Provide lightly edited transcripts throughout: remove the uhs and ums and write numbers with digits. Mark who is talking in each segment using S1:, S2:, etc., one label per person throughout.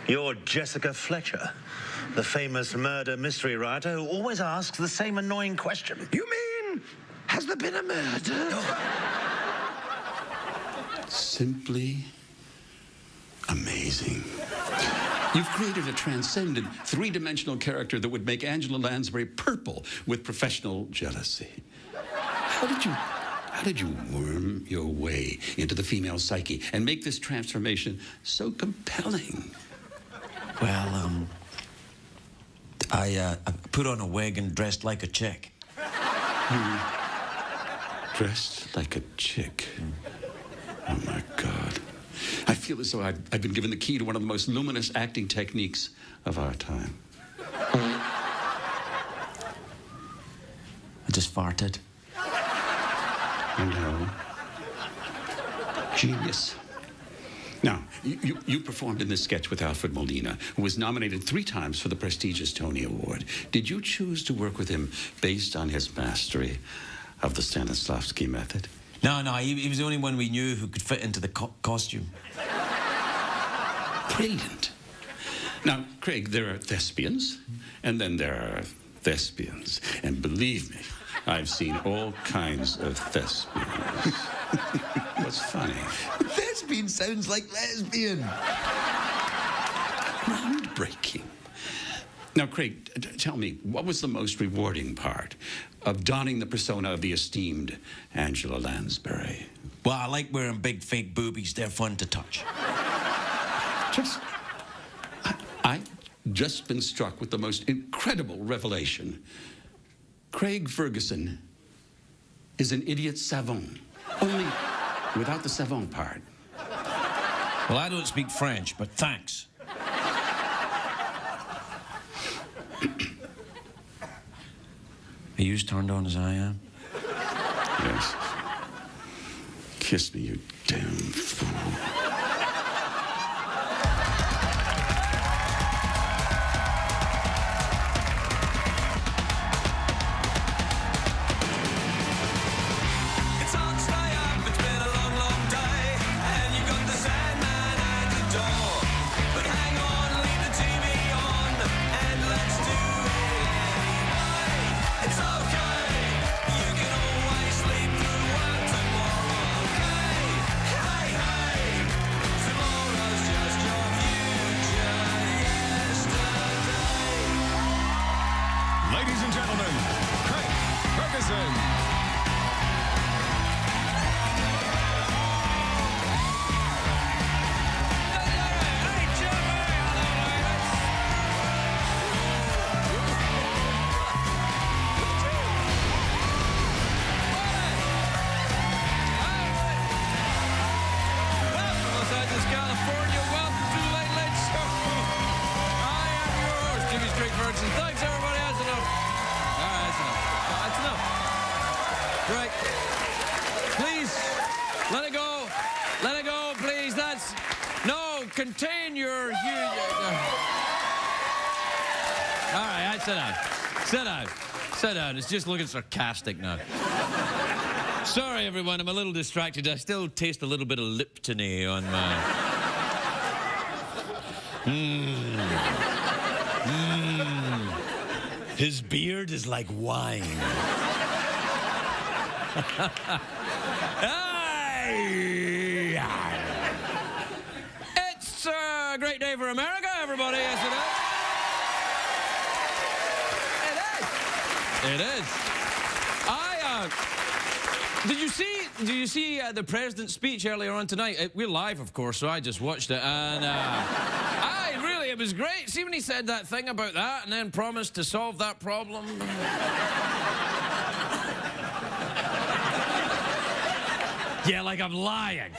S1: You're Jessica Fletcher, the famous murder mystery writer who always asks the same annoying question.
S2: You mean, has there been a murder?
S3: Simply amazing. You've created a transcendent, three-dimensional character that would make Angela Lansbury purple with professional jealousy. How did you worm your way into the female psyche and make this transformation so compelling?
S4: Well, I put on a wig and dressed like a chick.
S3: You dressed like a chick? Oh, my God. I feel as though I've been given the key to one of the most luminous acting techniques of our time.
S4: I just farted.
S3: I know. Genius. Now, you performed in this sketch with Alfred Molina, who was nominated 3 times for the prestigious Tony Award. Did you choose to work with him based on his mastery of the Stanislavski method?
S4: No, he was the only one we knew who could fit into the costume.
S3: Brilliant. Now, Craig, there are thespians, and then there are thespians. And believe me, I've seen all kinds of thespians. What's funny?
S4: Thespian sounds like lesbian.
S3: Groundbreaking. Now, Craig, tell me, what was the most rewarding part of donning the persona of the esteemed Angela Lansbury?
S4: Well, I like wearing big fake boobies. They're fun to touch.
S3: I've just been struck with the most incredible revelation. Craig Ferguson is an idiot savant, only without the savant part.
S4: Well, I don't speak French, but thanks. Are you as turned on as I am?
S3: Yes. Kiss me, you damn fool.
S2: Ladies and gentlemen, Craig Ferguson.
S5: California. Welcome to the Late Late Show. I am your host, Jimmy Craig Ferguson. Thanks, everybody. That's enough. All right, that's enough. That's enough. Right. Please, let it go. Let it go, please. That's... No, contain your huge... All right, sit down. Sit down. Sit down. It's just looking sarcastic now. Sorry, everyone, I'm a little distracted. I still taste a little bit of Lippton on my... His beard is like wine. It's a great day for America, everybody. Yes, it is. It is. Did you see the president's speech earlier on tonight? We're live, of course, so I just watched it, and it was great. See when he said that thing about that and then promised to solve that problem? Yeah, like I'm lying.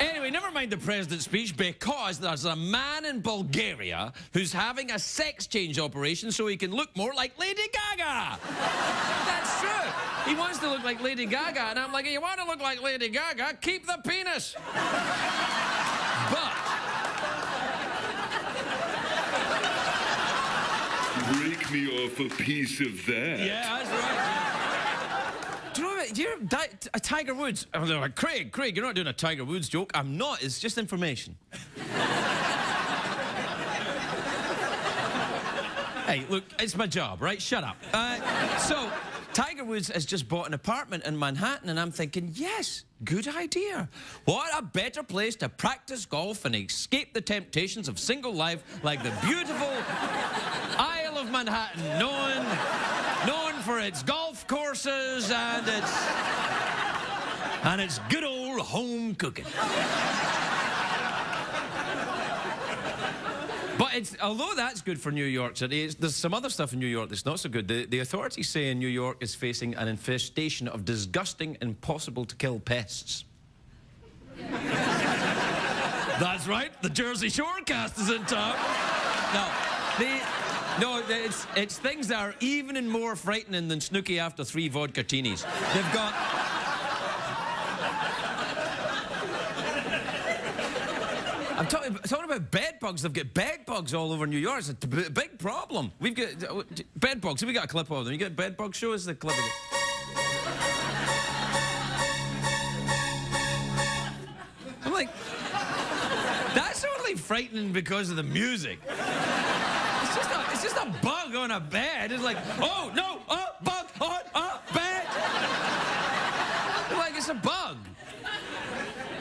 S5: Anyway, never mind the president's speech, because there's a man in Bulgaria who's having a sex change operation so he can look more like Lady Gaga. That's true. He wants to look like Lady Gaga, and I'm like, you want to look like Lady Gaga? Keep the penis. But...
S6: Break me off a piece of that.
S5: Yeah, that's right. Do you know what? You're Tiger Woods. And they're like, Craig, you're not doing a Tiger Woods joke. I'm not. It's just information. Hey, look, it's my job, right? Shut up. So, Tiger Woods has just bought an apartment in Manhattan, and I'm thinking, yes, good idea. What a better place to practice golf and escape the temptations of single life like the beautiful Isle of Manhattan, known for its golf courses and its good old home cooking. But although that's good for New York City, there's some other stuff in New York that's not so good. The authorities say New York is facing an infestation of disgusting, impossible-to-kill pests. That's right, the Jersey Shore cast is in town. It's things that are even and more frightening than Snooki after 3 vodka teenies. They've got... I'm talking about bed bugs. They've got bed bugs all over New York. It's a big problem. We've got bed bugs. We got a clip of them. You got bed bugs? Show us the clip of it. I'm like, that's only frightening because of the music. It's just a bug on a bed. It's like, oh no, bug on a bed. Like it's a bug.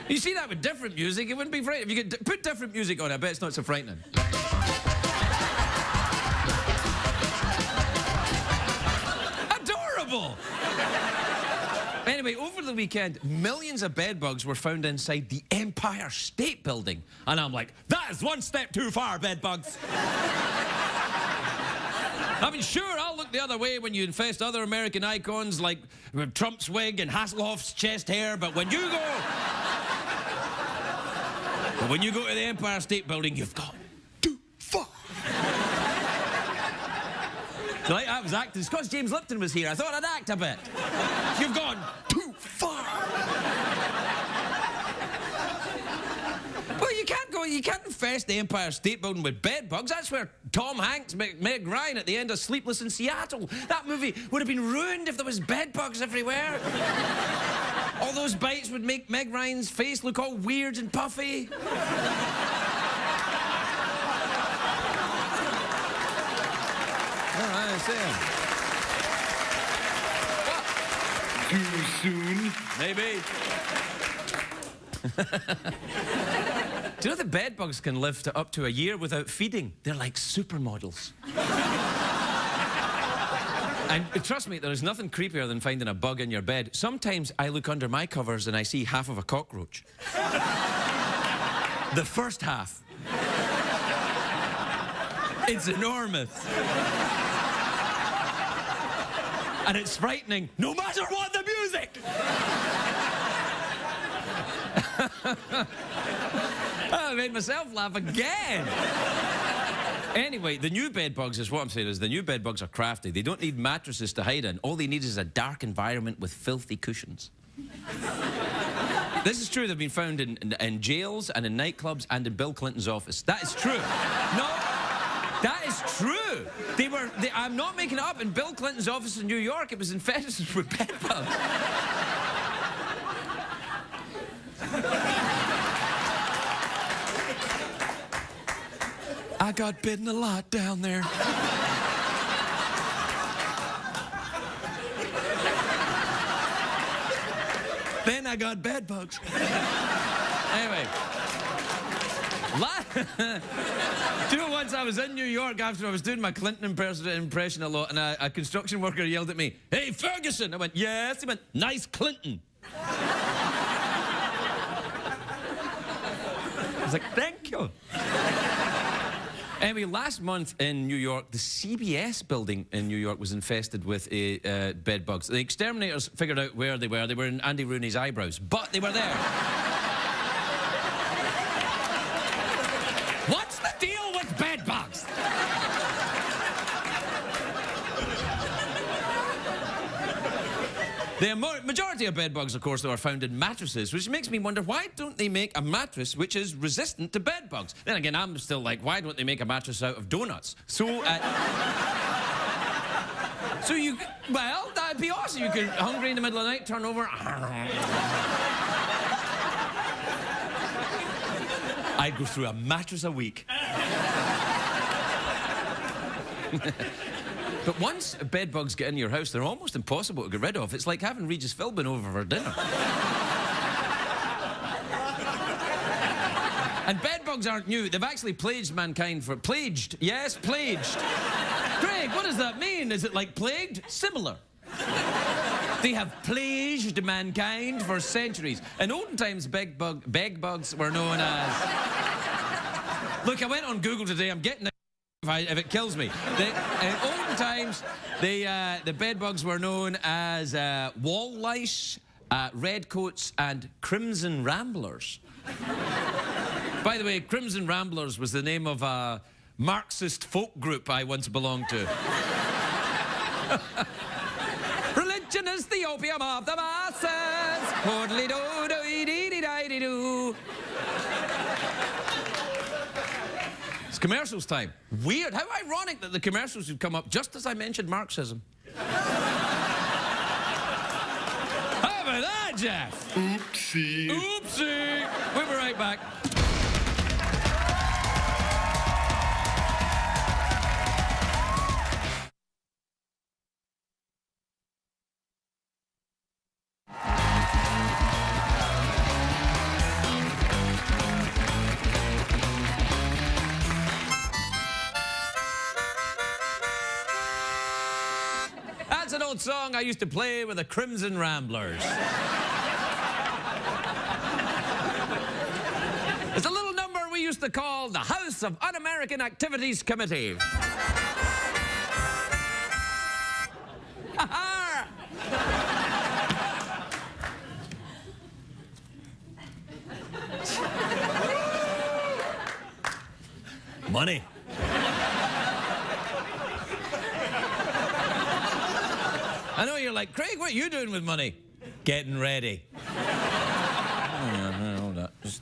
S5: You see that with different music, it wouldn't be frightening. If you could put different music on it, I bet it's not so frightening. Adorable! Anyway, over the weekend, millions of bed bugs were found inside the Empire State Building. And I'm like, that is one step too far, bed bugs. I mean, sure, I'll look the other way when you infest other American icons like Trump's wig and Hasselhoff's chest hair, but when you go... But when you go to the Empire State Building, you've gone too far. So like, I was acting. It's because James Lippman was here. I thought I'd act a bit. You've gone too far. Well, you can't infest the Empire State Building with bed bugs. That's where Tom Hanks met Meg Ryan at the end of Sleepless in Seattle. That movie would have been ruined if there was bed bugs everywhere. All those bites would make Meg Ryan's face look all weird and puffy. I see.
S6: Too soon?
S5: Maybe. Do you know that bed bugs can live to up to a year without feeding? They're like supermodels. And trust me, there is nothing creepier than finding a bug in your bed. Sometimes I look under my covers and I see half of a cockroach. The first half. It's enormous. And it's frightening, no matter what the music! I made myself laugh again. Anyway, the new bed bugs is what I'm saying is the new bed bugs are crafty. They don't need mattresses to hide in. All they need is a dark environment with filthy cushions. This is true. They've been found in jails and in nightclubs and in Bill Clinton's office. That is true. No, that is true. I'm not making it up. In Bill Clinton's office in New York, it was infested with bed bugs. I got bitten a lot down there. Then I got bed bugs. Anyway. Do you know, once I was in New York after I was doing my Clinton impression a lot, and a construction worker yelled at me, "Hey, Ferguson!" I went, "Yes." He went, "Nice Clinton." I was like, "Thank you." Anyway, last month in New York, the CBS building in New York was infested with bed bugs. The exterminators figured out where they were. They were in Andy Rooney's eyebrows, but they were there. What's the deal with bed bugs? The majority of bed bugs, of course, though, are found in mattresses, which makes me wonder, why don't they make a mattress which is resistant to bed bugs? Then again, I'm still like, why don't they make a mattress out of donuts? Well, that'd be awesome. You could, hungry in the middle of the night, turn over. I'd go through a mattress a week. But once bed bugs get in your house, they're almost impossible to get rid of. It's like having Regis Philbin over for dinner. And bed bugs aren't new. They've actually plagued mankind for... Plagued. Yes, plagued. Craig, what does that mean? Is it like plagued? Similar. They have plagued mankind for centuries. In olden times, bed bugs were known as... Look, I went on Google today. I'm getting... if it kills me. In olden times, the bed bugs were known as wall lice, redcoats, and crimson ramblers. By the way, Crimson Ramblers was the name of a Marxist folk group I once belonged to. Religion is the opium of the masses. Hoodly-doo-doo-dee-dee-dee-dee-doo. It's commercials time. Weird. How ironic that the commercials would come up just as I mentioned Marxism. How about that, Jeff?
S6: Oopsie.
S5: Oopsie. We'll be right back. That's an old song I used to play with the Crimson Ramblers. It's a little number we used to call the House of Un-American Activities Committee. Money. I know you're like, Craig, what are you doing with money? Getting ready. Hold on. Just,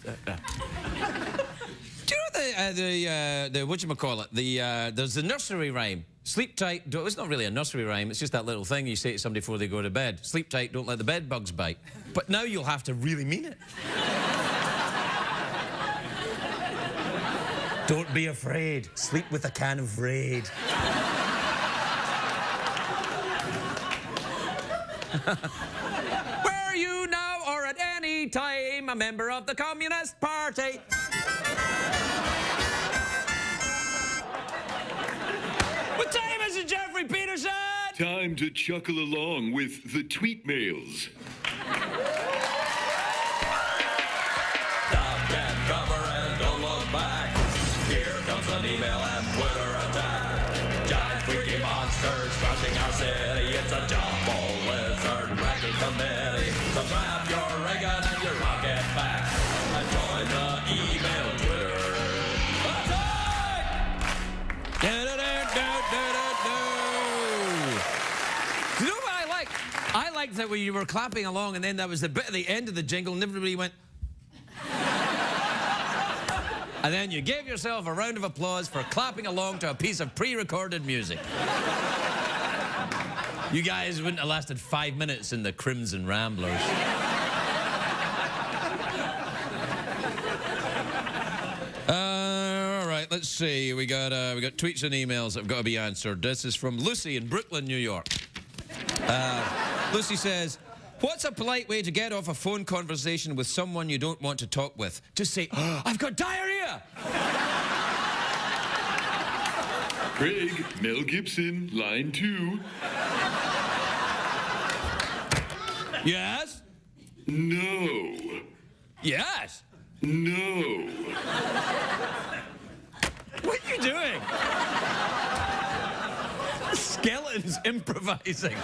S5: Do you know the whatchamacallit? There's the nursery rhyme. Sleep tight. It's not really a nursery rhyme. It's just that little thing you say to somebody before they go to bed. Sleep tight. Don't let the bed bugs bite. But now you'll have to really mean it. Don't be afraid. Sleep with a can of Raid. Were you now or at any time a member of the Communist Party? What time is it, Jeffrey Peterson?
S6: Time to chuckle along with the tweet mails.
S7: Stop and cover and don't look back. Here comes an email and Twitter attack. Giant freaky monsters crushing our city. It's a jumbo lizard wrecking committee. So grab your ray gun and your rocket back and join the email Twitter attack.
S5: Do you know what I like? I liked that when you were clapping along and then that was the bit at the end of the jingle and everybody went... And then you gave yourself a round of applause for clapping along to a piece of pre-recorded music. You guys wouldn't have lasted 5 minutes in the Crimson Ramblers. All right, let's see. We got tweets and emails that have got to be answered. This is from Lucy in Brooklyn, New York. Lucy says, what's a polite way to get off a phone conversation with someone you don't want to talk with? Just say, oh, I've got diarrhea!
S6: Craig, Mel Gibson, line 2.
S5: Yes?
S6: No.
S5: Yes?
S6: No.
S5: What are you doing? Skeleton's improvising.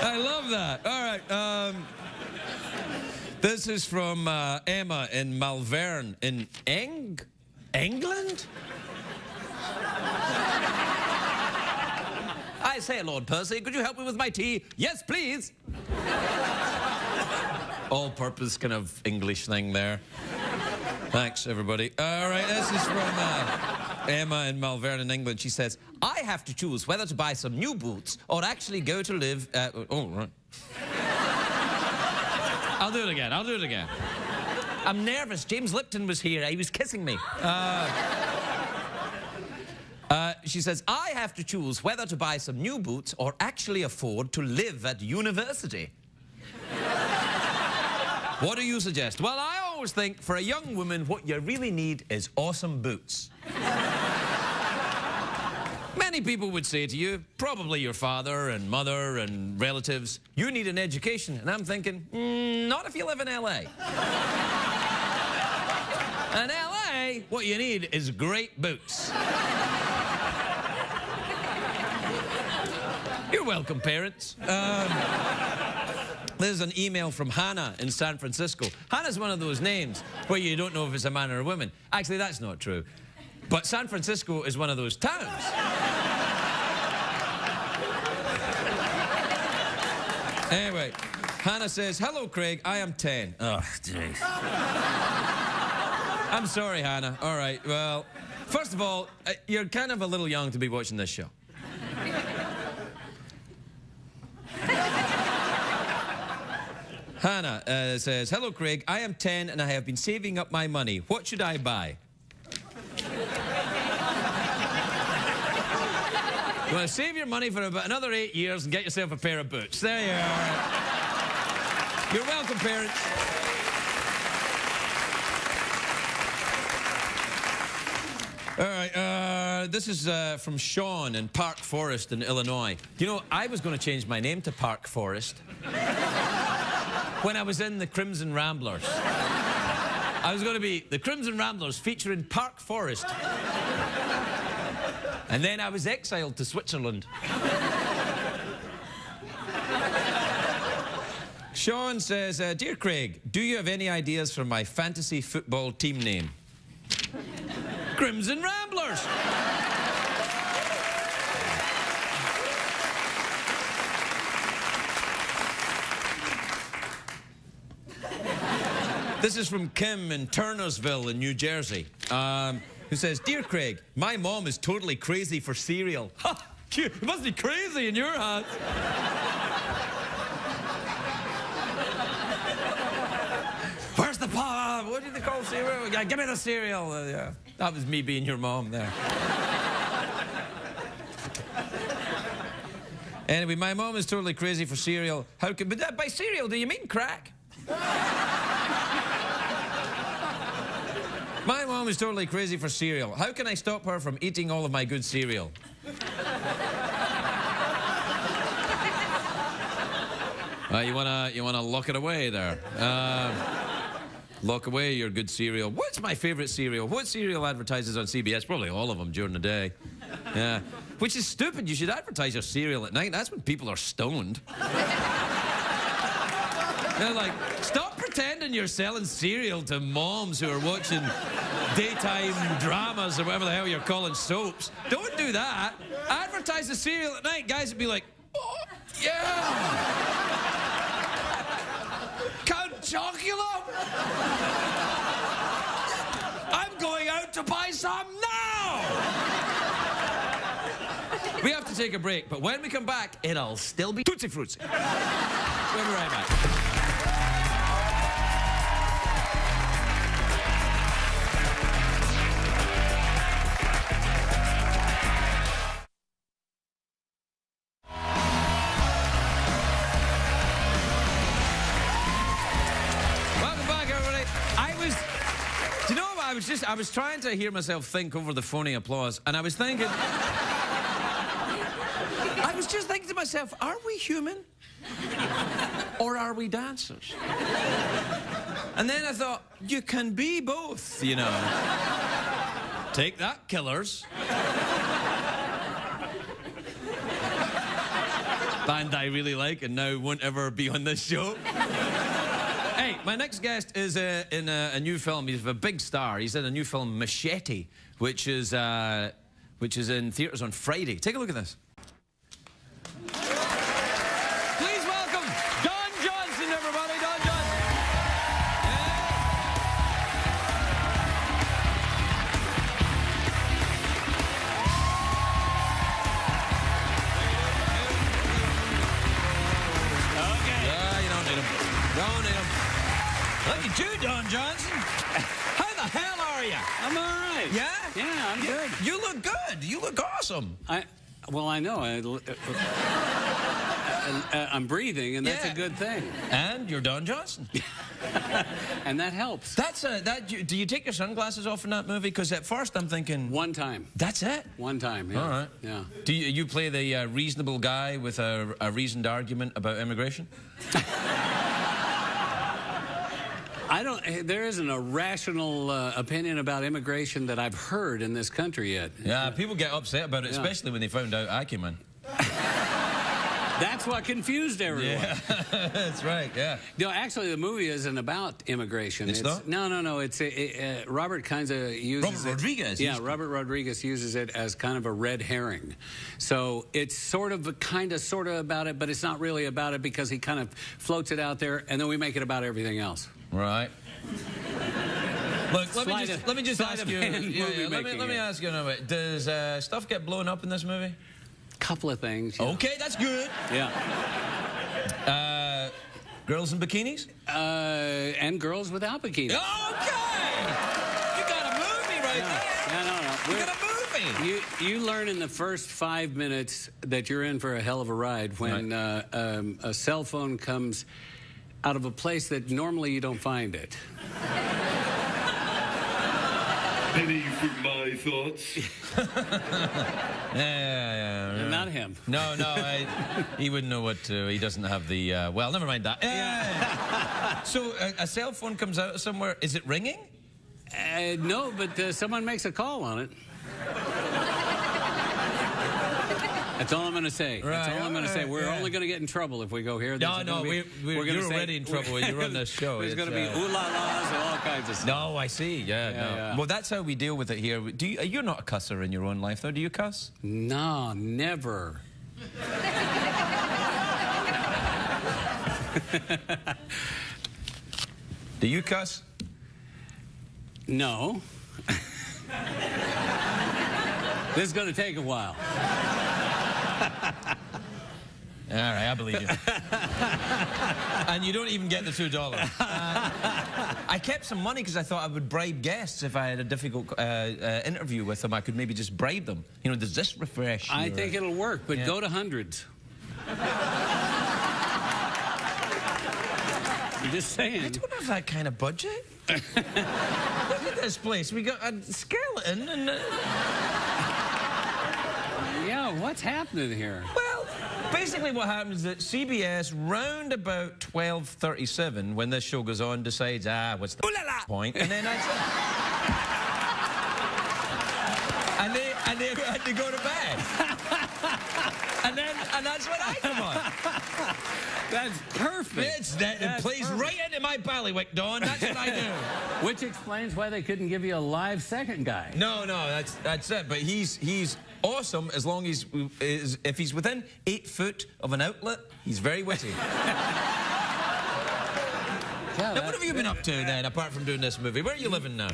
S5: I love that. All right. This is from Emma in Malvern in England? I say, Lord Percy, could you help me with my tea? Yes, please. All-purpose kind of English thing there. Thanks, everybody. All right, this is from Emma in Malvern in England. She says, I have to choose whether to buy some new boots or actually go to live... oh, right. I'll do it again. I'm nervous. James Lipton was here. He was kissing me. She says, I have to choose whether to buy some new boots or actually afford to live at university. What do you suggest? Well, I always think for a young woman, what you really need is awesome boots. Many people would say to you, probably your father and mother and relatives, you need an education. And I'm thinking, not if you live in LA. In LA, what you need is great boots. You're welcome, parents. There's an email from Hannah in San Francisco. Hannah's one of those names where you don't know if it's a man or a woman. Actually, that's not true. But San Francisco is one of those towns. Anyway, Hannah says, hello, Craig, I am 10. Oh, jeez. I'm sorry, Hannah. All right, well, first of all, you're kind of a little young to be watching this show. Hannah says, hello, Craig, I am 10 and I have been saving up my money. What should I buy? You want to save your money for about another 8 years and get yourself a pair of boots. There you are. You're welcome, parents. All right, this is from Sean in Park Forest in Illinois. You know, I was going to change my name to Park Forest when I was in the Crimson Ramblers. I was going to be the Crimson Ramblers featuring Park Forest. And then I was exiled to Switzerland. Sean says, dear Craig, do you have any ideas for my fantasy football team name? Crimson Ramblers! This is from Kim in Turnersville in New Jersey, who says, dear Craig, my mom is totally crazy for cereal. Ha! It must be crazy in your house. Where's the pop? What do they call cereal? Yeah, give me the cereal. Yeah. That was me being your mom there. Anyway, my mom is totally crazy for cereal. How can, but by cereal, do you mean crack? My mom is totally crazy for cereal. How can I stop her from eating all of my good cereal? You wanna lock it away there. Lock away your good cereal. What's my favorite cereal? What cereal advertises on CBS? Probably all of them during the day. Yeah. Which is stupid. You should advertise your cereal at night. That's when people are stoned. They're like, stop pretending you're selling cereal to moms who are watching daytime dramas or whatever the hell you're calling soaps. Don't do that. Advertise the cereal at night. Guys would be like, oh, yeah. Count Chocula? I'm going out to buy some now. We have to take a break, but when we come back, it'll still be Tootsie Fruitsy. We'll be right back. I was trying to hear myself think over the phony applause, and I was thinking... I was just thinking to myself, are we human? Or are we dancers? And then I thought, you can be both, you know. Take that, Killers. Band I really like and now won't ever be on this show. Hey, my next guest is in a new film. He's a big star. He's in a new film, Machete, which is in theaters on Friday. Take a look at this. Please welcome Don Johnson, everybody. Don Johnson. Okay. You don't need him. Don't need him. Look at you, Don Johnson. How the hell are you?
S8: I'm all right.
S5: Yeah?
S8: Yeah, I'm good.
S5: You look good. You look awesome.
S8: Well, I know. I'm breathing, and that's a good thing.
S5: And you're Don Johnson.
S8: And that helps.
S5: Do you take your sunglasses off in that movie? Because at first I'm thinking...
S8: One time.
S5: That's it?
S8: One time, yeah.
S5: All right.
S8: Yeah.
S5: Do you play the reasonable guy with a reasoned argument about immigration?
S8: There isn't a rational opinion about immigration that I've heard in this country yet.
S5: Yeah, people get upset about it, especially when they found out I came in.
S8: That's what confused everyone.
S5: Yeah, that's right, yeah.
S8: No, actually, the movie isn't about immigration.
S5: It's not?
S8: No. It's Robert kind of uses
S5: Rodriguez.
S8: Yeah, Robert Rodriguez uses it as kind of a red herring. So it's sort of about it, but it's not really about it because he kind of floats it out there, and then we make it about everything else.
S5: Right. Look, let me just ask you. Let me ask you another way. Does stuff get blown up in this movie?
S8: Couple of things.
S5: Okay, that's good.
S8: Yeah.
S5: Girls in bikinis?
S8: And girls without bikinis.
S5: Okay! You got a movie right there.
S8: No.
S5: You got a movie.
S8: You learn in the first 5 minutes that you're in for a hell of a ride when a cell phone comes out of a place that normally you don't find it.
S6: Penny for my thoughts.
S5: Yeah.
S8: Not him.
S5: No, he wouldn't know what to. He doesn't have the. Well, never mind that. So a cell phone comes out somewhere. Is it ringing?
S8: No, but someone makes a call on it. That's all I'm going to say. That's all I'm going to say. We're only going to get in trouble if we go here.
S5: You're already in trouble when you run this show.
S8: There's going to be ooh-la-las and all kinds of stuff.
S5: No, I see. Yeah. Well, that's how we deal with it here. You're not a cusser in your own life, though. Do you cuss?
S8: No, never.
S5: Do you cuss?
S8: No. This is going to take a while.
S5: All right, I believe you. And you don't even get the $2. I kept some money because I thought I would bribe guests if I had a difficult interview with them. I could maybe just bribe them. You know, does this refresh?
S8: I think it'll work, but go to hundreds. I'm just saying.
S5: I don't have that kind of budget. Look at this place. We got a skeleton and...
S8: Yeah, what's happening here?
S5: Well, basically what happens is that CBS, round about 12:37, when this show goes on, decides, what's the point? And then that's it. and they go to bed. and that's when I come on.
S8: That's perfect.
S5: It plays right into my bailiwick, Don. That's what I do.
S8: Which explains why they couldn't give you a live second guy.
S5: No, that's it. But he's awesome as long as if he's within 8 foot of an outlet, he's very witty. Now, what have you been up to then, apart from doing this movie? Where are you living now?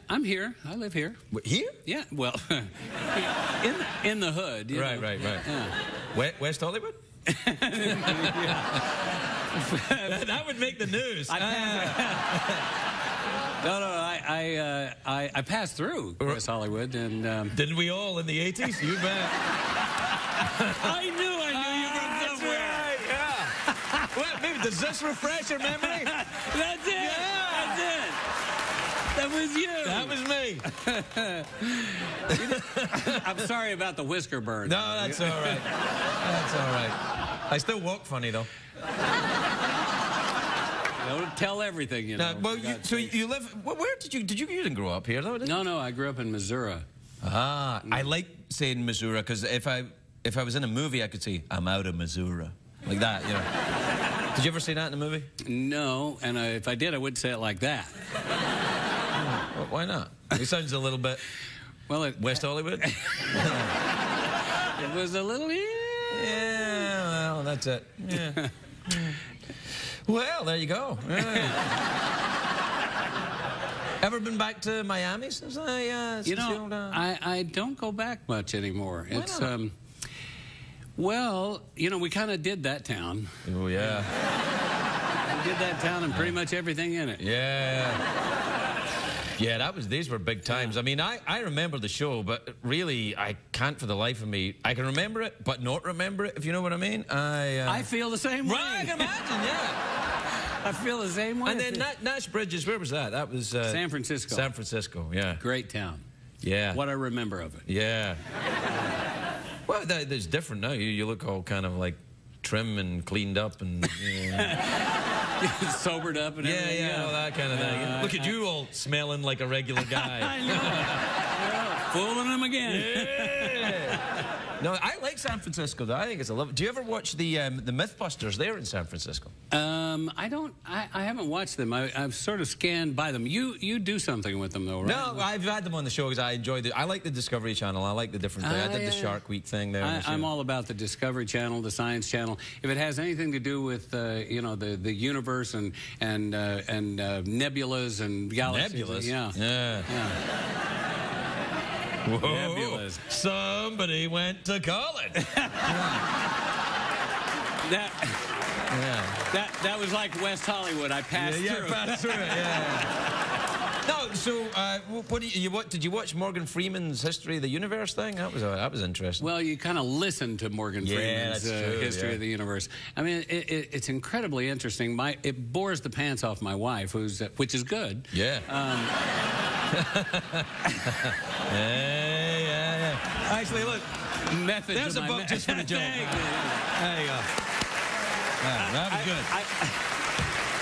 S8: I'm here. I live here.
S5: Here?
S8: Yeah. Well, in the hood.
S5: Right.
S8: Yeah.
S5: West Hollywood? That would make the news.
S8: No, I passed through West Hollywood, and
S5: didn't we all in the 80s? You bet.
S8: I knew you were somewhere.
S5: Right, yeah. Well, maybe does this refresh your memory?
S8: That's it.
S5: Yeah.
S8: That's it. That was you.
S5: That was me.
S8: I'm sorry about the whisker burn.
S5: No, that's all right. That's all right. I still walk funny though.
S8: Don't tell everything, you know.
S5: Well, you live. Where did you didn't grow up here though?
S8: No, I grew up in Missouri.
S5: I like saying Missouri because if I was in a movie, I could say I'm out of Missouri, like that, you know. Did you ever say that in a movie?
S8: No, and if I did, I wouldn't say it like that.
S5: Well, why not? It sounds a little bit.
S8: Well,
S5: West Hollywood.
S8: It was a little.
S5: Yeah, well, that's it. Yeah. Well, there you go. Yeah. Ever been back to Miami since
S8: I don't go back much anymore.
S5: Why not?
S8: Well, we kind of did that town.
S5: Oh, yeah.
S8: We did that town and pretty much everything in it.
S5: Yeah. Yeah, these were big times. I mean, I remember the show, but really, I can't for the life of me. I can remember it, but not remember it, if you know what I mean.
S8: I feel the same way.
S5: Right, I can imagine, yeah.
S8: I feel the same way.
S5: And then Nash Bridges, where was that? That was...
S8: San Francisco.
S5: San Francisco, yeah.
S8: Great town.
S5: Yeah.
S8: What I remember of it.
S5: Yeah. Well, that's different now. You look all kind of like trim and cleaned up and...
S8: Sobered up and everything.
S5: Yeah, all that kind of thing. Look at you all smelling like a regular guy.
S8: I know. Fooling him again.
S5: Yeah. No, I like San Francisco, though. I think it's a lovely... Do you ever watch the Mythbusters there in San Francisco?
S8: I don't. I haven't watched them. I've sort of scanned by them. You do something with them, though, right?
S5: No, I've had them on the show because I enjoy I like the Discovery Channel. I like the different thing. I did the Shark Week thing there.
S8: I'm all about the Discovery Channel, the Science Channel. If it has anything to do with you know, the universe and nebulas and galaxies.
S5: Nebulas?
S8: Yeah.
S5: Whoa.
S8: Nebulas.
S5: Somebody went to college.
S8: That was like West Hollywood. I passed through.
S5: Yeah, passed through it. Yeah. No, so what did you watch Morgan Freeman's History of the Universe thing? That was interesting.
S8: Well, you kind of listen to Morgan Freeman's History of the Universe. I mean, it's incredibly interesting. It bores the pants off my wife, which is good.
S5: Yeah. Yeah. Actually, look.
S8: Methods.
S5: There's a book just for the joke. There you go. Yeah, that was good.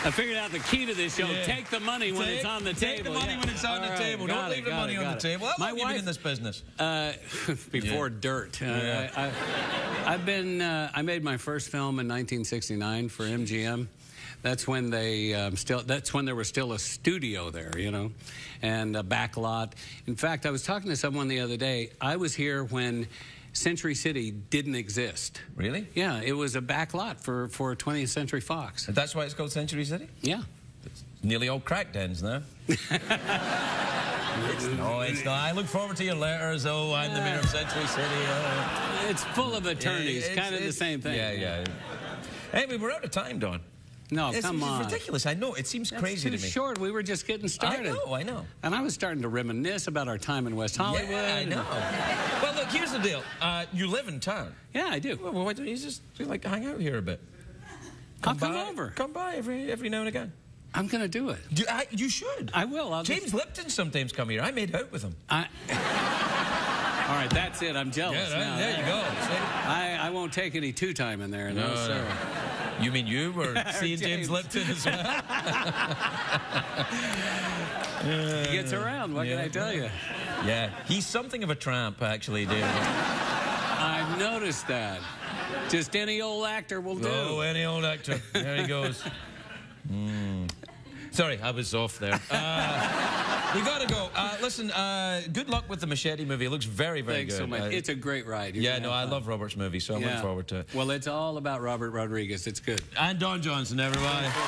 S8: I figured out the key to this show. Yeah. Take the money when it's on the table.
S5: Take the money when it's on the table. Don't leave the money on the table. How long have you been in this business?
S8: Before dirt. I made my first film in 1969 for MGM. That's when that's when there was still a studio there, you know, and a back lot. In fact, I was talking to someone the other day. I was here when Century City didn't exist.
S5: Really?
S8: Yeah, it was a back lot for 20th Century Fox.
S5: And that's why it's called Century City?
S8: Yeah.
S5: It's nearly all crack dens now. No, it's not. I look forward to your letters. Oh, I'm the mayor of Century City.
S8: It's full of attorneys. Kind of the same thing.
S5: Yeah. Hey, we're out of time, Don.
S8: No, come on.
S5: It's ridiculous. I know. It seems crazy to me.
S8: It's too short. We were just getting started.
S5: I know.
S8: And I was starting to reminisce about our time in West Hollywood.
S5: Yeah, I know. Well, look, here's the deal. You live in town.
S8: Yeah, I do.
S5: Well, why don't you just like hang out here a bit?
S8: I'll come over.
S5: Come by every now and again.
S8: I'm going to do it.
S5: You should.
S8: I will.
S5: James Lipton sometimes come here. I made out with him.
S8: All right, that's it. I'm jealous now.
S5: There you go.
S8: I won't take any two-time in there. No, sir.
S5: You mean you were seeing James Lipton as well?
S8: He gets around. What can I tell you?
S5: Yeah, he's something of a tramp, actually, David.
S8: I've noticed that. Just any old actor will do.
S5: Oh, any old actor. There he goes. Sorry, I was off there. We gotta go. Listen, good luck with the Machete movie. It looks very, very
S8: Thanks
S5: good.
S8: so much. It's a great ride.
S5: I love Robert's movie, so I'm looking forward to it.
S8: Well, it's all about Robert Rodriguez. It's good.
S5: And Don Johnson, everybody. Don Johnson.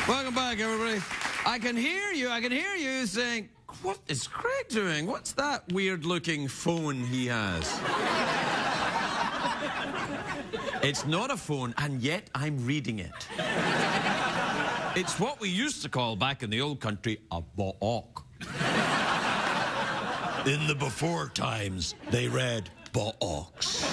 S5: Welcome back, everybody. I can hear you saying, what is Craig doing? What's that weird-looking phone he has? It's not a phone, and yet I'm reading it. It's what we used to call back in the old country a ba'ok. In the before times, they read ba'oks.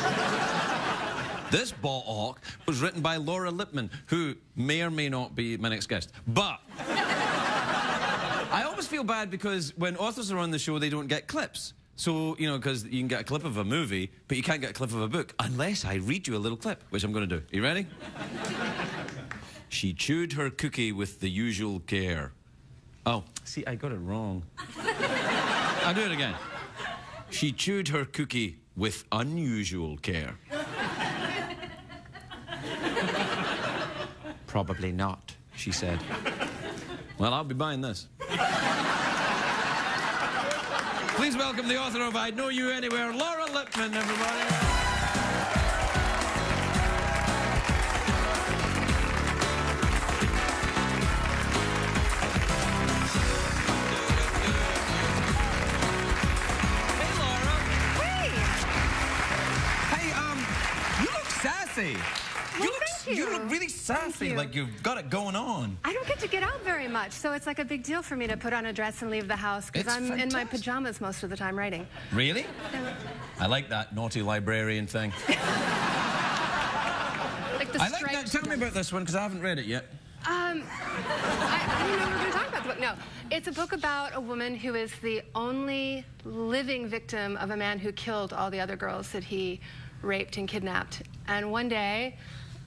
S5: This ba'ok was written by Laura Lippman, who may or may not be my next guest. But I always feel bad because when authors are on the show, they don't get clips. So, you know, because you can get a clip of a movie, but you can't get a clip of a book unless I read you a little clip, which I'm going to do. Are you ready? She chewed her cookie with the usual care. Oh, see, I got it wrong. I'll do it again. She chewed her cookie with unusual care. Probably not, she said. Well, I'll be buying this. Please welcome the author of I'd Know You Anywhere, Laura Lippman, everybody.
S4: You look really sassy,
S9: you.
S4: like you've got it going on.
S9: I don't get to get out very much, so it's like a big deal for me to put on a dress and leave the house because
S4: It's
S9: I'm in my
S4: fantastic.
S9: pajamas most of the time writing.
S4: Really? I like that naughty librarian thing.
S9: Like the
S4: I like that.
S9: striped
S4: Tell me
S9: ones.
S4: about this one, because I haven't read it yet.
S9: I didn't know we were going to talk about the book. No, it's a book about a woman who is the only living victim of a man who killed all the other girls that he raped and kidnapped. And one day,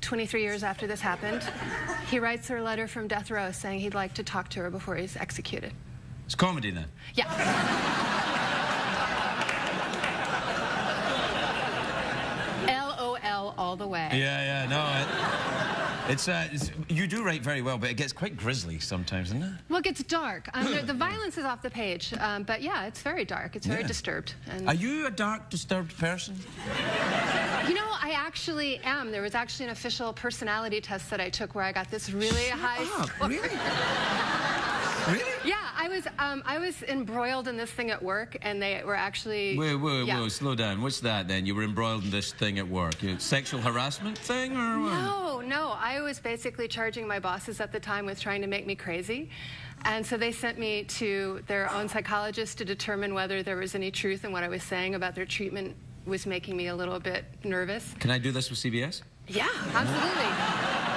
S9: 23 years after this happened, he writes her a letter from death row saying he'd like to talk to her before he's executed.
S4: It's comedy then.
S9: Yeah. LOL all the way.
S4: Yeah, no. It's you do write very well, but it gets quite grisly sometimes, doesn't it?
S9: Well, it gets dark. The violence is off the page, but yeah, it's very dark. It's very
S4: Yeah.
S9: disturbed. And
S4: Are you a dark, disturbed person?
S9: you know, I actually am. There was actually an official personality test that I took where I got this really high score.
S4: Really? Really?
S9: Yeah, I was embroiled in this thing at work, and they were actually.
S4: Whoa, slow down. What's that then? You were embroiled in this thing at work. Sexual harassment thing, or what?
S9: No. I was basically charging my bosses at the time with trying to make me crazy. And so they sent me to their own psychologist to determine whether there was any truth in what I was saying about their treatment was making me a little bit nervous.
S4: Can I do this with CBS?
S9: Yeah, absolutely.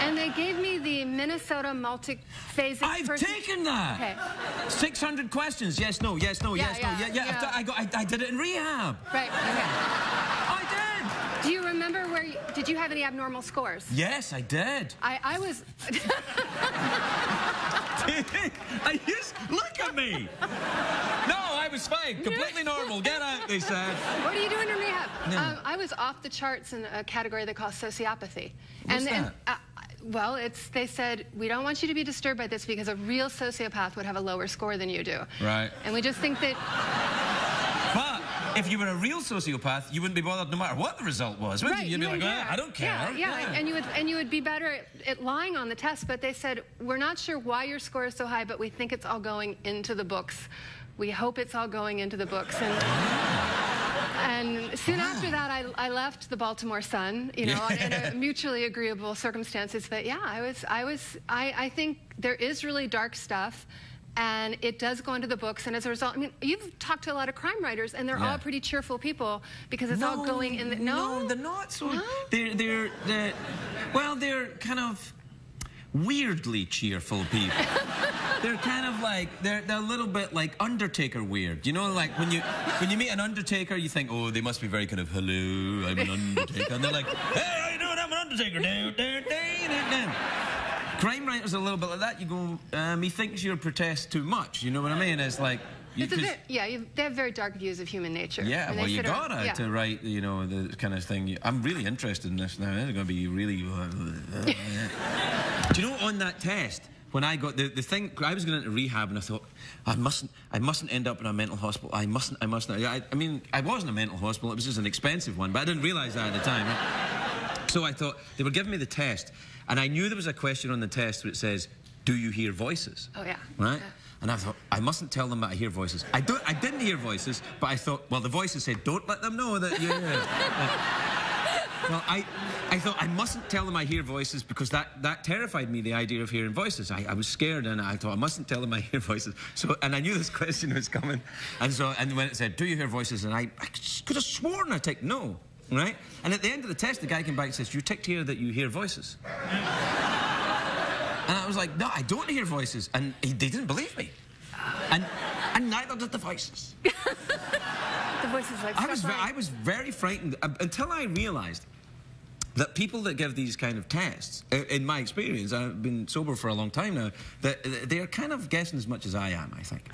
S9: And they gave me the Minnesota multiphasic.
S4: I've taken that.
S9: Okay.
S4: 600 questions. Yes, no, yes, no, yes, no.
S9: Yeah.
S4: I did it in rehab.
S9: Right. Okay.
S4: I
S9: Do you remember where? Did you have any abnormal scores?
S4: did. Yes, I did.
S9: I was.
S4: Look at me. No, I was fine. Completely normal. Get out, they said.
S9: What are you doing in rehab?
S4: No.
S9: I was off the charts in a category they call sociopathy.
S4: What's that?
S9: Well, they said, we don't want you to be disturbed by this because a real sociopath would have a lower score than you do.
S4: Right.
S9: And we just think that.
S4: But if you were a real sociopath, you wouldn't be bothered no matter what the result was, would
S9: Right,
S4: you? You'd be like,
S9: wouldn't care.
S4: I don't care.
S9: Yeah. And you would be better at lying on the test. But they said, we're not sure why your score is so high, but we think it's all going into the books. We hope it's all going into the books. And soon after that, I left the Baltimore Sun, you know, in a mutually agreeable circumstances. But yeah, I think there is really dark stuff. And it does go into the books, and as a result, I mean, you've talked to a lot of crime writers, and they're all pretty cheerful people because it's all going in the...
S4: No, they're not. So
S9: No?
S4: They're kind of weirdly cheerful people. They're kind of like, they're a little bit like Undertaker weird. You know, like when you meet an Undertaker, you think, oh, they must be very kind of, hello, I'm an Undertaker. And they're like, hey, how you doing? I'm an Undertaker. Crime writers are a little bit like that. You go, he thinks you protest too much. You know what I mean? It's like...
S9: they have very dark views of human nature.
S4: Yeah,
S9: And
S4: well,
S9: they
S4: you
S9: sit around-
S4: gotta to write, you know, the kind of thing. I'm really interested in this now. It's going to be really... Do you know, on that test, when I got the thing, I was going into rehab, and I thought, I mustn't end up in a mental hospital. I mustn't. I mean, I was in a mental hospital. It was just an expensive one, but I didn't realise that at the time. Right? So I thought, they were giving me the test, and I knew there was a question on the test where it says, do you hear voices?
S9: Oh, yeah.
S4: Right?
S9: Yeah.
S4: And I thought, I mustn't tell them that I hear voices. I didn't hear voices, but I thought, well, the voices said, don't let them know that you hear. Well, I thought I mustn't tell them I hear voices because that terrified me, the idea of hearing voices. I was scared, and I thought I mustn't tell them I hear voices. So, and I knew this question was coming. And when it said, do you hear voices? And I could have sworn I ticked no, right? And at the end of the test, the guy came back and says, you ticked here that you hear voices. And I was like, no, I don't hear voices. And they didn't believe me. And neither did the voices.
S9: The voices like...
S4: I was very frightened until I realised that people that give these kind of tests, in my experience, I've been sober for a long time now, that they're kind of guessing as much as I am, I think.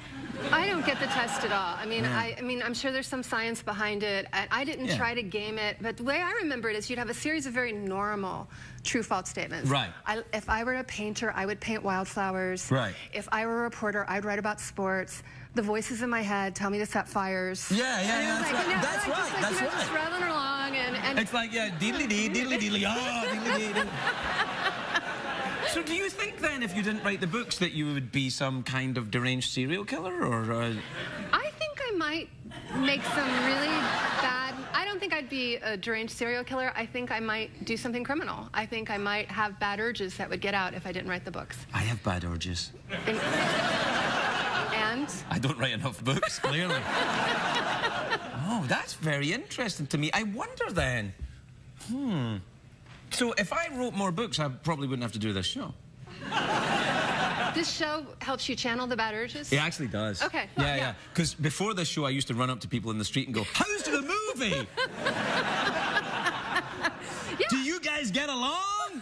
S9: I don't get the test at all. I mean, I'm sure there's some science behind it. I didn't try to game it, but the way I remember it is you'd have a series of very normal true-false statements.
S4: Right.
S9: If I were a painter, I would paint wildflowers.
S4: Right.
S9: If I were a reporter, I'd write about sports. The voices in my head tell me to set fires.
S4: Yeah, that's right. That's right.
S9: Just rattling along and
S4: it's like, yeah, deedly-dee, deedly-deedly, oh, deedly-dee. So do you think then, if you didn't write the books, that you would be some kind of deranged serial killer, or?
S9: I think I might make some really bad... I don't don't think I'd be a deranged serial killer. I think I might do something criminal. I think I might have bad urges that would get out if I didn't write the books.
S4: I have bad urges.
S9: And?
S4: I don't write enough books, clearly. Oh, that's very interesting to me. I wonder then. So if I wrote more books, I probably wouldn't have to do this show.
S9: This show helps you channel the bad urges?
S4: It actually does.
S9: Okay. Well,
S4: Yeah. Because before this show, I used to run up to people in the street and go, "How's the movie? Do you guys get along?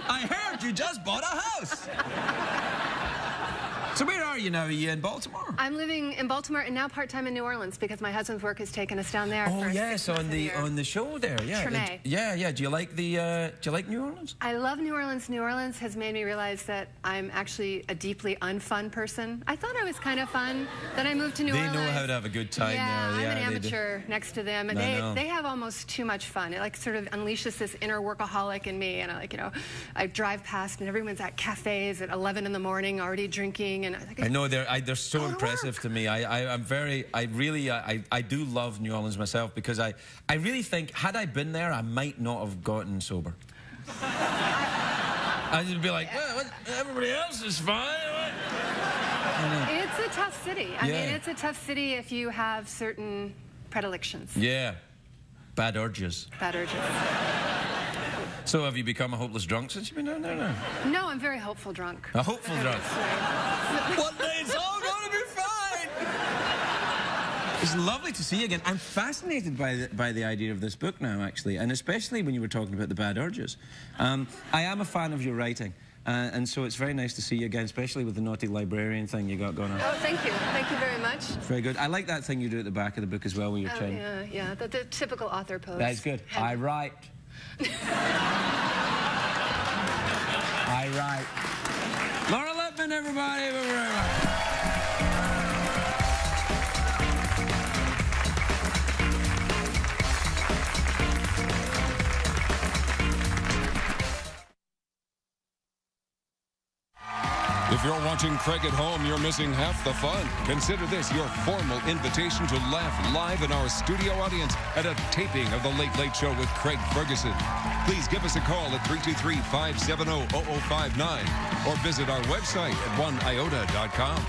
S4: I heard you just bought a house." So where are you now? Are you in Baltimore?
S9: I'm living in Baltimore and now part-time in New Orleans because my husband's work has taken us down there.
S4: Oh
S9: for
S4: yes,
S9: 6 months of year.
S4: on the show there. Yeah.
S9: Treme.
S4: Yeah. Do you like New Orleans?
S9: I love New Orleans. New Orleans has made me realize that I'm actually a deeply unfun person. I thought I was kind of fun. Then I moved to New Orleans.
S4: They know how to have a good time there.
S9: I'm
S4: Yeah,
S9: an
S4: they do.
S9: amateur next to them, and they have almost too much fun. It like sort of unleashes this inner workaholic in me, and I drive past and everyone's at cafes at 11 in the morning already drinking, and
S4: I know they're so impressive to me. I do love New Orleans myself because I really think had I been there, I might not have gotten sober. I'd just be like, well, everybody else is fine.
S9: It's a tough city. I mean, it's a tough city if you have certain predilections.
S4: Yeah, bad urges.
S9: Bad urges.
S4: So have you become a hopeless drunk since you've been down there now?
S9: No, I'm a very hopeful drunk.
S4: A hopeful drunk. One day it's all going to be fine. It's lovely to see you again. I'm fascinated by the idea of this book now, actually, and especially when you were talking about the bad urges. I am a fan of your writing, and so it's very nice to see you again, especially with the naughty librarian thing you got going on.
S9: Oh, thank you. Thank you very much.
S4: Very good. I like that thing you do at the back of the book as well when you're chatting.
S9: Yeah, the typical author pose.
S4: That's good. I write. I write. Laura Lippman, everybody. We're very much.
S2: If you're watching Craig at home, you're missing half the fun. Consider this your formal invitation to laugh live in our studio audience at a taping of The Late Late Show with Craig Ferguson. Please give us a call at 323-570-0059 or visit our website at oneiota.com.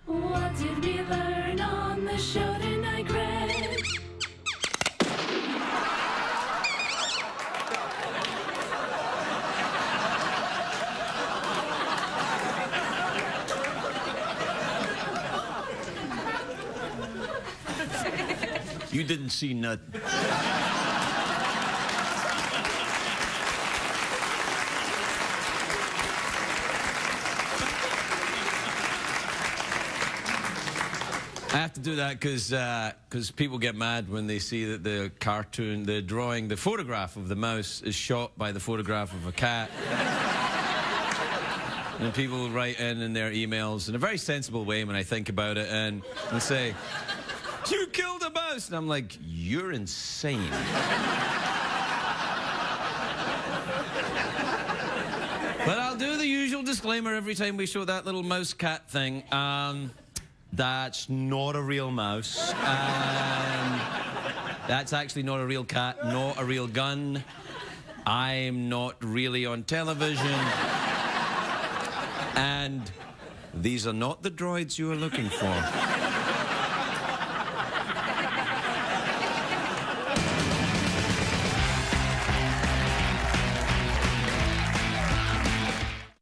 S10: What did we learn on the show tonight, Craig?
S1: You didn't see nothing.
S5: I have to do that because people get mad when they see that the cartoon, the drawing, the photograph of the mouse is shot by the photograph of a cat. And people write in their emails in a very sensible way when I think about it and say, "You killed a mouse!" And I'm like, "You're insane." But I'll do the usual disclaimer every time we show that little mouse cat thing. That's not a real mouse. That's actually not a real cat, not a real gun. I'm not really on television. And these are not the droids you are looking for.